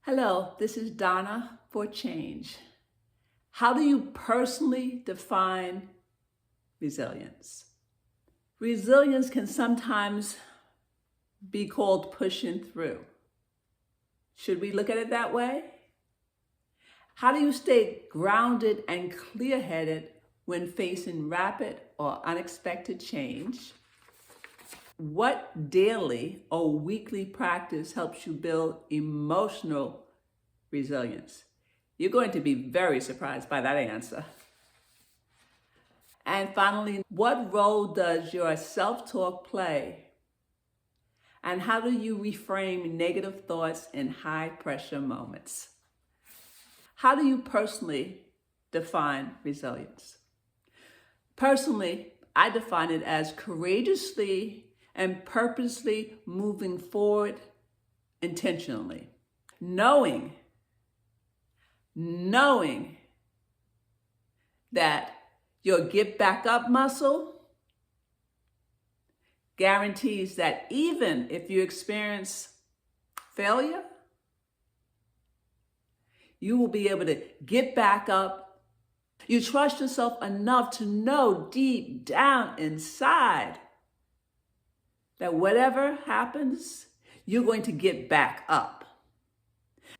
Hello, this is Donna for Change. How do you personally define resilience? Resilience can sometimes be called pushing through. Should we look at it that way? How do you stay grounded and clear-headed when facing rapid or unexpected change? What daily or weekly practice helps you build emotional resilience? You're going to be very surprised by that answer. And finally, what role does your self-talk play? And how do you reframe negative thoughts in high-pressure moments? How do you personally define resilience? Personally, I define it as courageously and purposely moving forward intentionally, knowing that your get back up muscle guarantees that even if you experience failure, you will be able to get back up. You trust yourself enough to know deep down inside that whatever happens, you're going to get back up.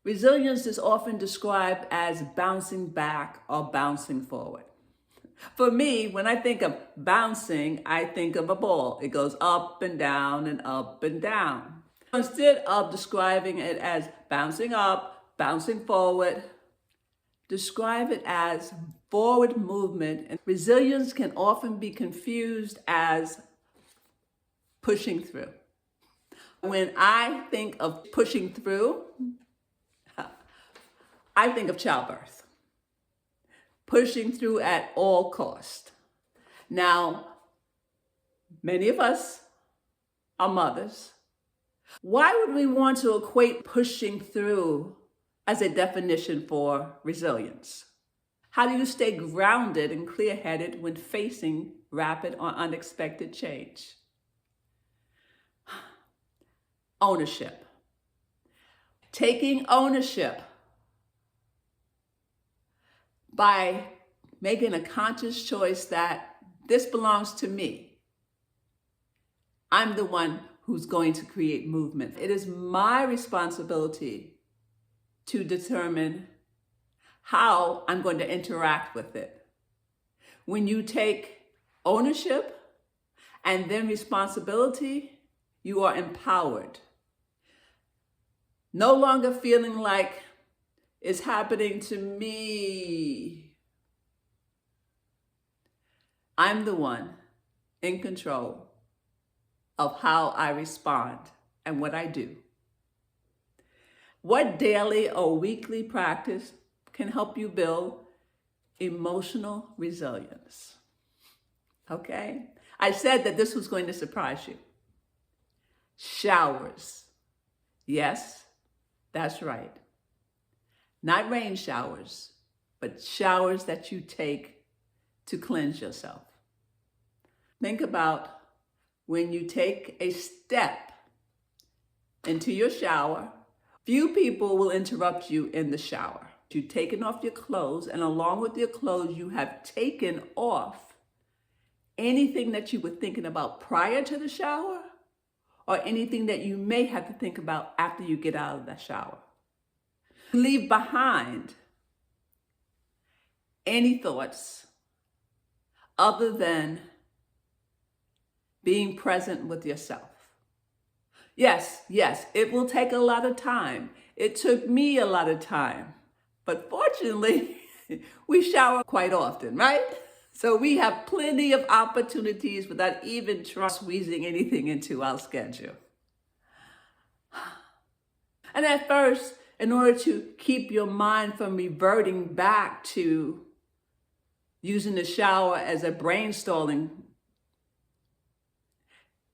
Resilience is often described as bouncing back or bouncing forward. For me, when I think of bouncing, I think of a ball. It goes up and down and up and down. Instead of describing it as bouncing up, bouncing forward, describe it as forward movement. And resilience can often be confused as pushing through. When I think of pushing through, I think of childbirth. Pushing through at all cost. Now, many of us are mothers. Why would we want to equate pushing through as a definition for resilience? How do you stay grounded and clear-headed when facing rapid or unexpected change? Ownership. Taking ownership by making a conscious choice that this belongs to me. I'm the one who's going to create movement. It is my responsibility to determine how I'm going to interact with it. When you take ownership and then responsibility, you are empowered. No longer feeling like it's happening to me. I'm the one in control of how I respond and what I do. What daily or weekly practice can help you build emotional resilience? Okay? I said that this was going to surprise you. Showers. Yes, that's right. Not rain showers, but showers that you take to cleanse yourself. Think about when you take a step into your shower. Few people will interrupt you in the shower. You've taken off your clothes, and along with your clothes, you have taken off anything that you were thinking about prior to the shower or anything that you may have to think about after you get out of the shower. Leave behind any thoughts other than being present with yourself. Yes, it will take a lot of time. It took me a lot of time, but fortunately, we shower quite often, right? So we have plenty of opportunities without even squeezing anything into our schedule. And at first, in order to keep your mind from reverting back to using the shower as a brainstorming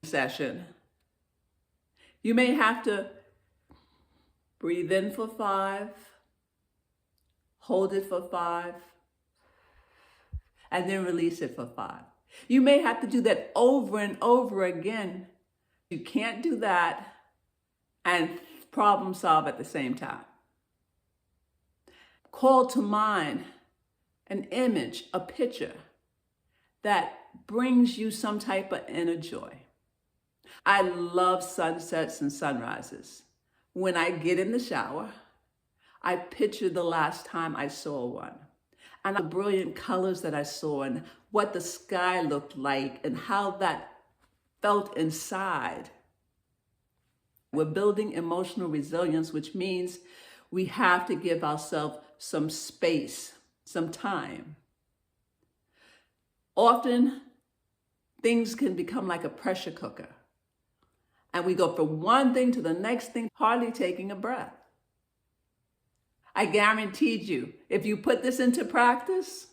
session, you may have to breathe in for 5, hold it for 5, and then release it for 5. You may have to do that over and over again. You can't do that and problem solve at the same time. call to mind an image, a picture that brings you some type of inner joy. I love sunsets and sunrises. When I get in the shower, I picture the last time I saw one and the brilliant colors that I saw and what the sky looked like and how that felt inside. We're building emotional resilience, which means we have to give ourselves some space, some time. Often, things can become like a pressure cooker. And we go from one thing to the next thing, hardly taking a breath. I guaranteed you, if you put this into practice,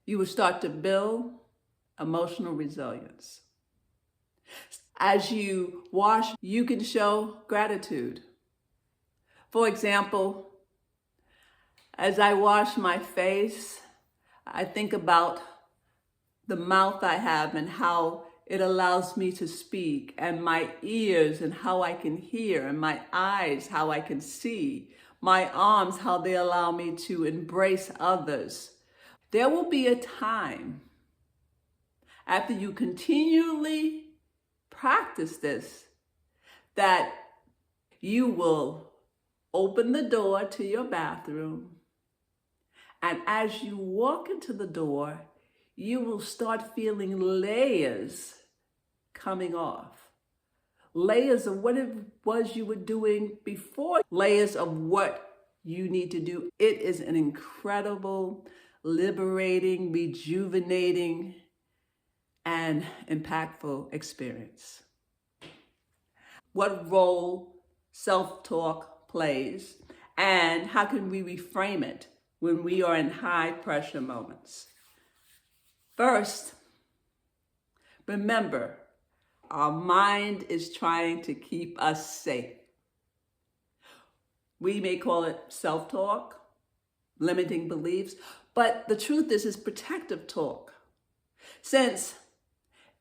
you will start to build emotional resilience. As you wash, you can show gratitude. For example, as I wash my face, I think about the mouth I have and how it allows me to speak, and my ears and how I can hear, and my eyes, how I can see, my arms, how they allow me to embrace others. There will be a time after you continually practice this that you will open the door to your bathroom, and as you walk into the door, you will start feeling layers coming off. Layers of what it was you were doing before, layers of what you need to do. It is an incredible, liberating, rejuvenating, and impactful experience. What role self-talk plays, and how can we reframe it when we are in high pressure moments? First, remember, our mind is trying to keep us safe. We may call it self-talk, limiting beliefs, but the truth is it's protective talk, since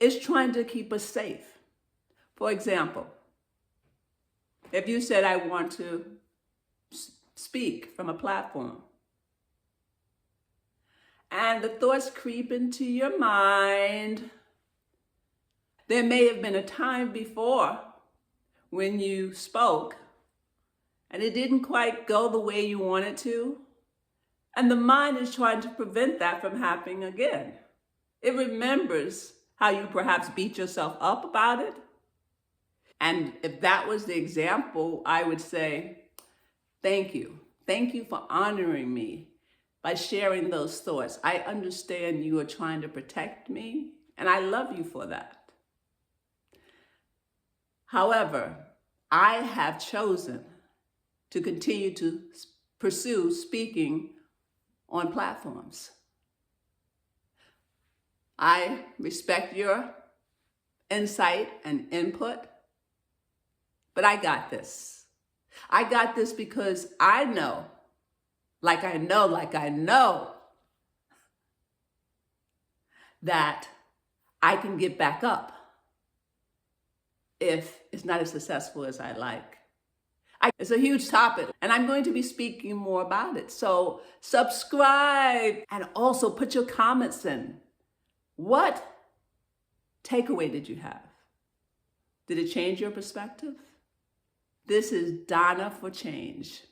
it's trying to keep us safe. For example, if you said, I want to speak from a platform, and the thoughts creep into your mind, there may have been a time before when you spoke and it didn't quite go the way you wanted to, and the mind is trying to prevent that from happening again. It remembers how you perhaps beat yourself up about it. And if that was the example, I would say, thank you. Thank you for honoring me by sharing those thoughts. I understand you are trying to protect me, and I love you for that. However, I have chosen to continue to pursue speaking on platforms. I respect your insight and input, but I got this. I got this because I know, like I know, that I can get back up if it's not as successful as I like. It's a huge topic, and I'm going to be speaking more about it. So subscribe and also put your comments in. What takeaway did you have? Did it change your perspective? This is Donna for Change,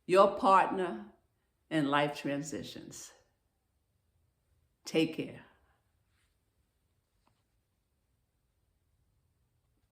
your partner in life transitions. Take care.